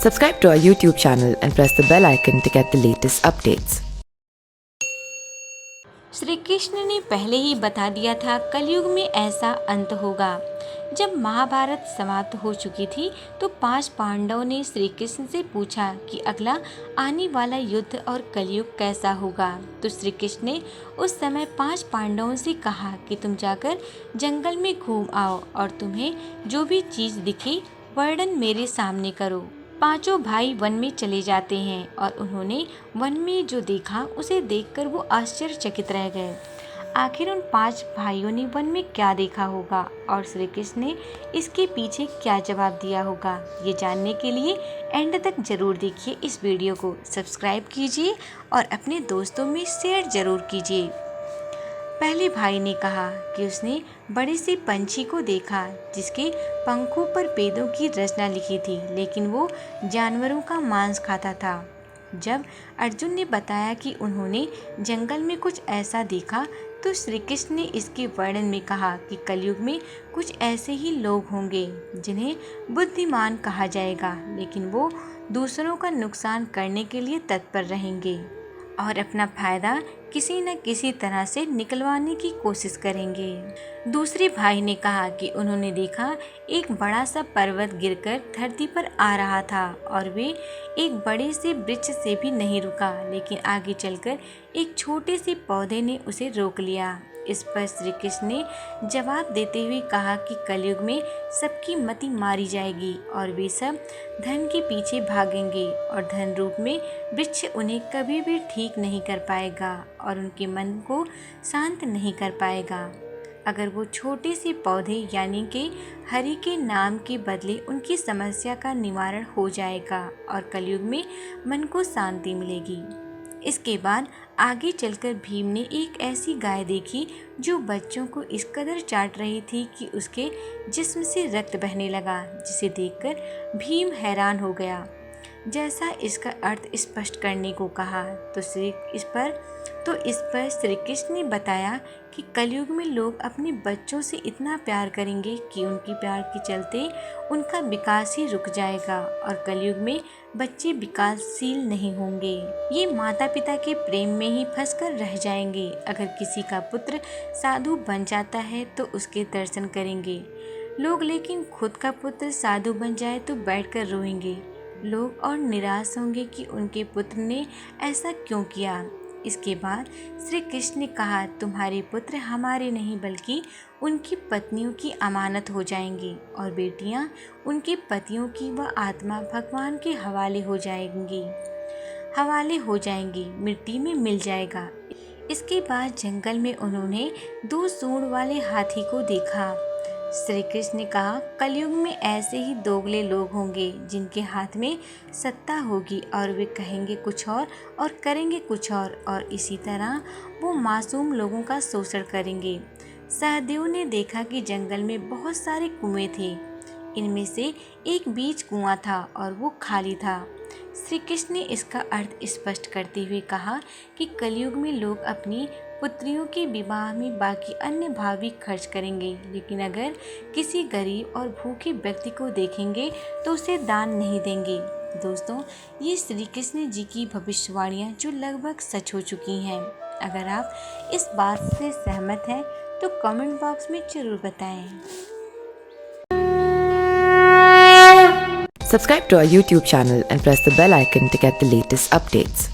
Subscribe to our YouTube channel and press the bell icon to get the latest updates. Shri Krishna ने पहले ही बता दिया था कलयुग में ऐसा अंत होगा। जब महाभारत समाप्त हो चुकी थी तो 5 पांडवों ने श्री कृष्ण से पूछा कि अगला आने वाला युद्ध और कलयुग कैसा होगा। तो श्री कृष्ण ने उस समय 5 पांडवों से कहा कि तुम जाकर जंगल में घूम आओ और तुम्हें जो भी चीज़ दिखे वर्णन मेरे सामने करो। पांचों भाई वन में चले जाते हैं और उन्होंने वन में जो देखा उसे देखकर वो आश्चर्यचकित रह गए। आखिर उन 5 भाइयों ने वन में क्या देखा होगा और श्री कृष्ण ने इसके पीछे क्या जवाब दिया होगा, ये जानने के लिए एंड तक जरूर देखिए। इस वीडियो को सब्सक्राइब कीजिए और अपने दोस्तों में शेयर जरूर कीजिए। पहले भाई ने कहा कि उसने बड़े से पंछी को देखा जिसके पंखों पर वेदों की रचना लिखी थी, लेकिन वो जानवरों का मांस खाता था। जब अर्जुन ने बताया कि उन्होंने जंगल में कुछ ऐसा देखा तो श्री कृष्ण ने इसके वर्णन में कहा कि कलयुग में कुछ ऐसे ही लोग होंगे जिन्हें बुद्धिमान कहा जाएगा, लेकिन वो दूसरों का नुकसान करने के लिए तत्पर रहेंगे और अपना फायदा किसी न किसी तरह से निकलवाने की कोशिश करेंगे। दूसरे भाई ने कहा कि उन्होंने देखा एक बड़ा सा पर्वत गिरकर धरती पर आ रहा था और वे एक बड़े से वृक्ष से भी नहीं रुका, लेकिन आगे चलकर एक छोटे से पौधे ने उसे रोक लिया। इस पर श्री कृष्ण ने जवाब देते हुए कहा कि कलयुग में सबकी मति मारी जाएगी और वे सब धन के पीछे भागेंगे और धन रूप में वृक्ष उन्हें कभी भी ठीक नहीं कर पाएगा और उनके मन को शांत नहीं कर पाएगा। अगर वो छोटे से पौधे यानी कि हरि के नाम के बदले उनकी समस्या का निवारण हो जाएगा और कलयुग में मन को शांति मिलेगी। इसके बाद आगे चलकर भीम ने एक ऐसी गाय देखी जो बच्चों को इस कदर चाट रही थी कि उसके जिस्म से रक्त बहने लगा, जिसे देखकर भीम हैरान हो गया। जैसा इसका अर्थ स्पष्ट करने को कहा तो इस पर श्री कृष्ण ने बताया कि कलयुग में लोग अपने बच्चों से इतना प्यार करेंगे कि उनकी प्यार के चलते उनका विकास ही रुक जाएगा और कलयुग में बच्चे विकासशील नहीं होंगे। ये माता पिता के प्रेम में ही फंसकर रह जाएंगे। अगर किसी का पुत्र साधु बन जाता है तो उसके दर्शन करेंगे लोग, लेकिन खुद का पुत्र साधु बन जाए तो बैठकर रोएंगे लोग और निराश होंगे कि उनके पुत्र ने ऐसा क्यों किया। इसके बाद श्री कृष्ण ने कहा, तुम्हारे पुत्र हमारे नहीं बल्कि उनकी पत्नियों की अमानत हो जाएंगी और बेटियां उनके पतियों की व आत्मा भगवान के हवाले हो जाएंगी, मिट्टी में मिल जाएगा। इसके बाद जंगल में उन्होंने 2 सूंड वाले हाथी को देखा। श्री कृष्ण ने कहा, कलयुग में ऐसे ही दोगले लोग होंगे जिनके हाथ में सत्ता होगी और वे कहेंगे कुछ और करेंगे कुछ और इसी तरह वो मासूम लोगों का शोषण करेंगे। सहदेव ने देखा कि जंगल में बहुत सारे कुएं थे, इनमें से एक बीच कुआं था और वो खाली था। श्री कृष्ण ने इसका अर्थ स्पष्ट करते हुए कहा कि कलयुग में लोग अपनी पुत्रियों के विवाह में बाकी अन्य भावी खर्च करेंगे, लेकिन अगर किसी गरीब और भूखे व्यक्ति को देखेंगे तो उसे दान नहीं देंगे। दोस्तों, ये श्री कृष्ण जी की भविष्यवाणियाँ जो लगभग सच हो चुकी हैं। अगर आप इस बात से सहमत हैं तो कमेंट बॉक्स में जरूर बताएं। Subscribe to our YouTube channel and press the bell icon to get the latest updates.